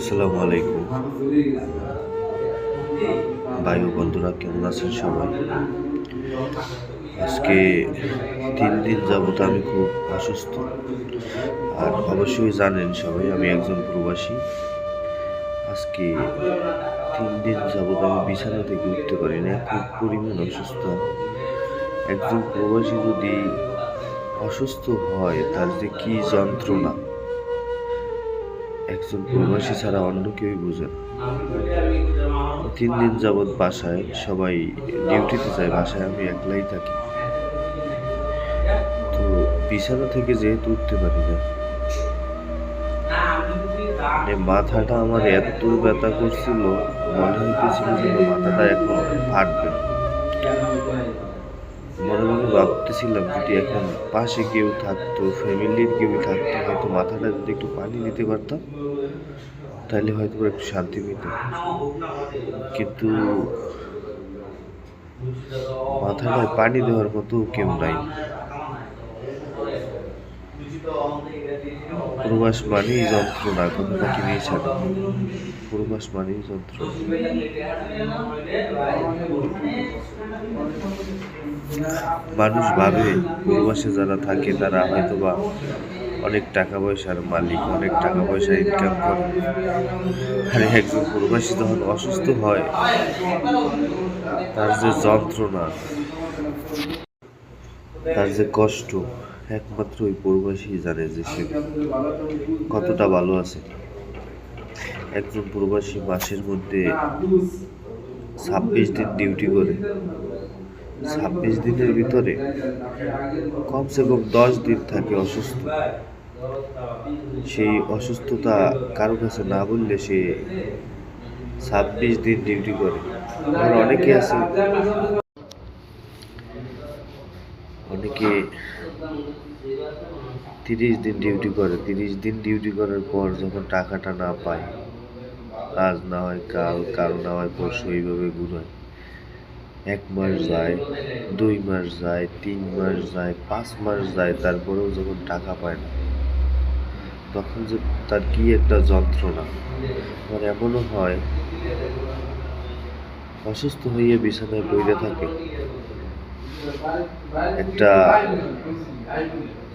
আসসালামু আলাইকুম ভাই ও বন্ধুরা, কেমন আছেন সবাই? আজকে 3 দিন যাবত আমি খুব অসুস্থ। আর অবশ্যই জানেন সবাই, আমি একজন প্রবাসী। আজকে 3 দিন যাবত আমি বিছানা থেকে উঠতে পারি না, খুব পরিমাণ অসুস্থ। একজন প্রবাসী যদি অসুস্থ হয়, তার যে কি যন্ত্রণা একজন প্রবাসী ছাড়া অন্য কেউই বোঝে না। 3 দিন যাবৎ বাসায় সবাই ডিউটিতে যায়, বাসায় আমি একলাই থাকি। তো বিছানা থেকে যেহেতু উঠতে পারি না, মানে মাথাটা আমার এত ব্যথা করছিল, মনে হইতেছিল যেন মাথাটা এখন ফাটবে। মনে মনে ভাবতেছিলাম, যদি এখন পাশে কেউ থাকতো, ফ্যামিলির কেউ থাকতো, হয়তো মাথাটা যদি একটু পানি দিতে পারতাম, তাহলে হয়তো একটু শান্তি পেতাম। কিন্তু মাথাটায় পানি দেওয়ার মতো কেউ নাই। প্রবাস মানেই যন্ত্রণা, কথাটা কি নিয়েছেন? প্রবাস মানেই যন্ত্রণা। মানুষ ভাবে প্রবাসে যারা থাকে তারা হয়তোবা অনেক টাকা পয়সার মালিক, অনেক টাকা পয়সা ইনকাম করে। আর একজন প্রবাসী যখন অসুস্থ হয়, তার যে যন্ত্রণা, তার যে কষ্ট, একমাত্র ওই প্রবাসী জানে যে সে কতটা ভালো আছে। একজন প্রবাসী মাসের মধ্যে 26 দিন ডিউটি করে। 26 দিনের ভিতরে কমসে কম 10 দিন থাকে অসুস্থ। সেই অসুস্থতা কারো কাছে না বললে সে 26 দিন ডিউটি করে। আবার অনেকে আছে, অনেকে 30 দিন ডিউটি করে। 30 দিন ডিউটি করার পর যখন টাকাটা না পায়, আজ না হয় কাল, কাল না হয় পরশু, এইভাবে ঘুরায়। 1 মাস যায়, 2 মাস যায়, 3 মাস যায়, 5 মাস যায়, তারপরেও যখন টাকা পায় না, তখন যে তার কি একটা যন্ত্রণা। আবার এমনও হয়, অসুস্থ হয়ে বিছানায় পড়ে থাকে। একটা,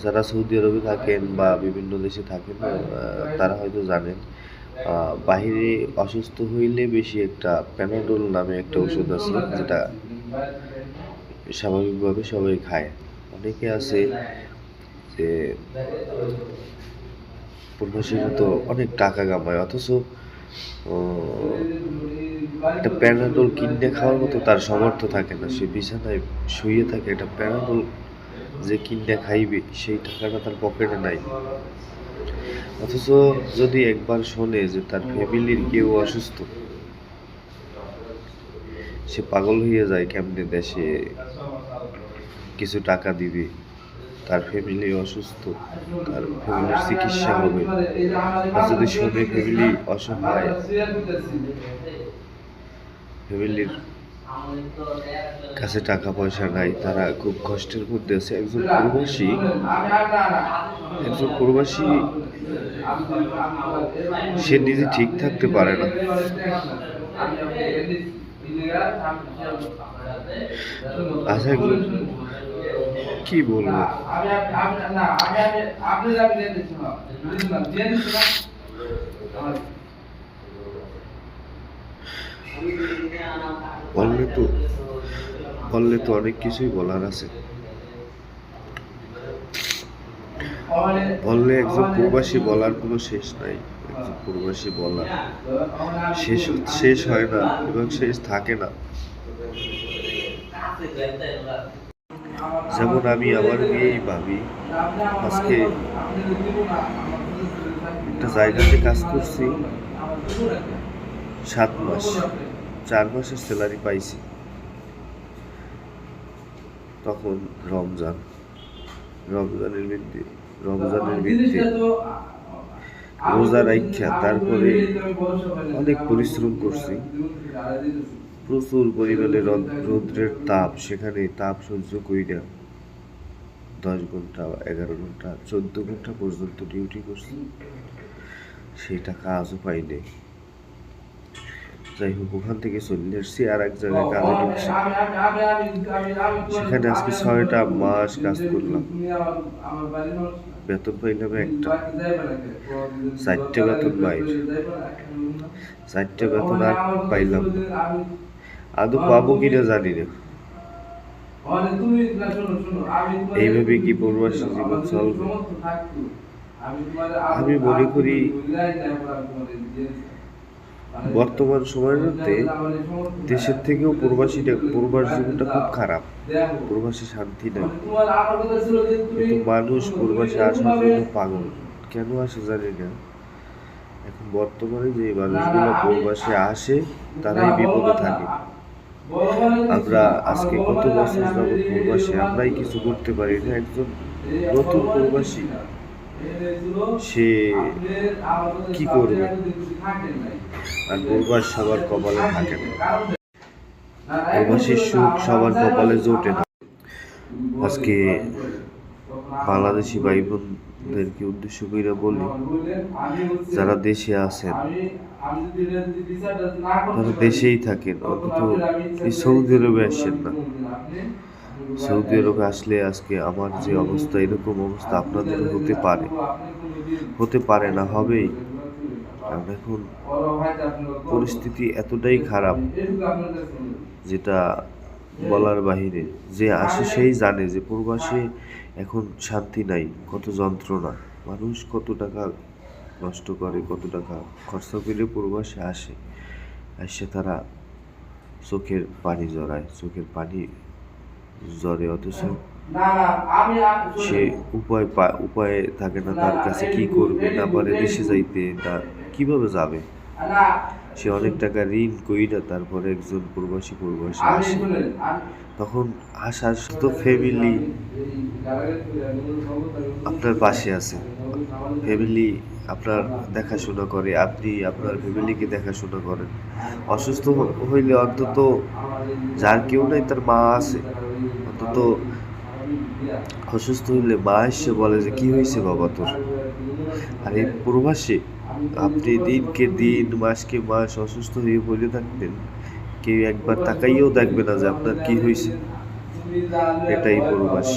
যারা সৌদি আরবে থাকেন বা বিভিন্ন দেশে থাকেন, তারা হয়তো জানেন, বাহিরে অসুস্থ হইলে বেশি একটা প্যানাডোল নামে একটা ওষুধ আছে, যেটা স্বাভাবিকভাবে সবাই খায়। অনেকে আছে যে প্রবাসীরা তো অনেক টাকা কামায়, অথচ একটা প্যানাডোল কিনে খাওয়ার মতো তার সামর্থ্য থাকে না। সে বিছানায় শুয়ে থাকে, একটা প্যানাডোল যে কিনে খাইবে সেই টাকাটা তার পকেটে নাই। অথচ যদি একবার শোনে যে তার ফ্যামিলির কেউ অসুস্থ, সে পাগল হয়ে যায় কেমনে দেশে কিছু টাকা দিবে, তার ফ্যামিলি অসুস্থ, তার ফ্যামিলির চিকিৎসা হবে। আর যদি শোনে ফ্যামিলি অসহায়, ফ্যামিলির কাছে টাকা পয়সা নাই, তারা খুব কষ্টের মধ্যে আছে, একজন প্রবাসী সে নিজে ঠিক থাকতে পারে না। আচ্ছা, কি বলবো, বললে তো বললে তো অনেক কিছুই বলার আছে। বললে একজন প্রবাসী বলার কোনো শেষ নাই। একজন প্রবাসী বলার শেষ হয় না এবং শেষ থাকে না। যেমন আমি আমার নিয়েই ভাবি, আজকে একটা জায়গাতে কাজ করছি 7 মাস, 4 মাসের স্যালারি পাইছি। তখন রমজানের মধ্যে রোজা রাইখা তারপরে অনেক পরিশ্রম করছি। প্রচুর পরিমাণে রৌদ্রের তাপ, সেখানে তাপ সহ্য কইরা 10 ঘন্টা, 11 ঘন্টা, 14 ঘন্টা পর্যন্ত ডিউটি করছি। সেই টাকা আজও পাইনি। যাই হোক, ওখান থেকে চলে এসেছি আর এক জায়গায় কাজে ঢুকছি। সেখানে আজকে 6টা মাস কাজ করলাম, বেতন পাইলাম একটা, 4টে বেতন বাইর, 4টে বেতন আর পাইলাম না। আদৌ পাবো কিনা জানি না। এইভাবে কি প্রবাসী জীবন চলবে? আমি মনে করি বর্তমান সময়ের মধ্যে দেশের থেকেও প্রবাস জীবনটা খুব খারাপ। প্রবাসী শান্তি নেই, কিন্তু মানুষ প্রবাসে আসার জন্য পাগল। কেন আসে জানি না। এখন বর্তমানে যে মানুষগুলো প্রবাসে আসে তারাই বিপদে থাকে। আমরা আজকে কত বছর যাবৎ প্রবাসী, আমরাই কিছু করতে পারি না। একজন নতুন প্রবাসী সে কি করবে? আর প্রবাস সবার কপালে থাকে না, প্রবাসীর সুখ সবার কপালে জোটে না। আজকে বাংলাদেশি ভাই বোনদেরকে উদ্দেশ্য করে বলি, যারা দেশে আছেন তারা দেশেই থাকেন, অন্তত এই সৌদি আরবে আসেন না। সৌদি আরবে আসলে আজকে আমার যে অবস্থা, এরকম অবস্থা আপনাদেরও হতে পারে না, হবেই। কারণ এখন পরিস্থিতি এতটাই খারাপ যেটা বলার বাহিরে। যে আসে সেই জানে যে প্রবাসে এখন শান্তি নাই, কত যন্ত্রণা, মানুষ কত টাকা নষ্ট করে, কত টাকা খরচা করে প্রবাসে আসে তারা চোখের পানি ঝরে, অথচ সে উপায় থাকে না তার কাছে। কি করবে? না পারে দেশে যাইতে, না কিভাবে যাবে। সে অনেক টাকা ঋণ কইরা তারপরে একজন প্রবাসী আসে। তখন আসার তো ফ্যামিলি আপনার পাশে আছে, ফ্যামিলি আপনার দেখাশোনা করে, আপনি আপনার ফ্যামিলিকে দেখাশোনা করেন। অসুস্থ হইলে অন্তত যার কেউ নাই তার মা আছে, অন্তত অসুস্থ হইলে মা এসে বলে যে কি হয়েছে বাবা তোর। আর এই প্রবাসে আপনি দিনকে দিন, মাসকে মাস অসুস্থ হয়ে পড়ে থাকবেন, কেউ একবার তাকাইয়েও দেখবে না যে আপনার কি হয়েছে। এটাই প্রবাস।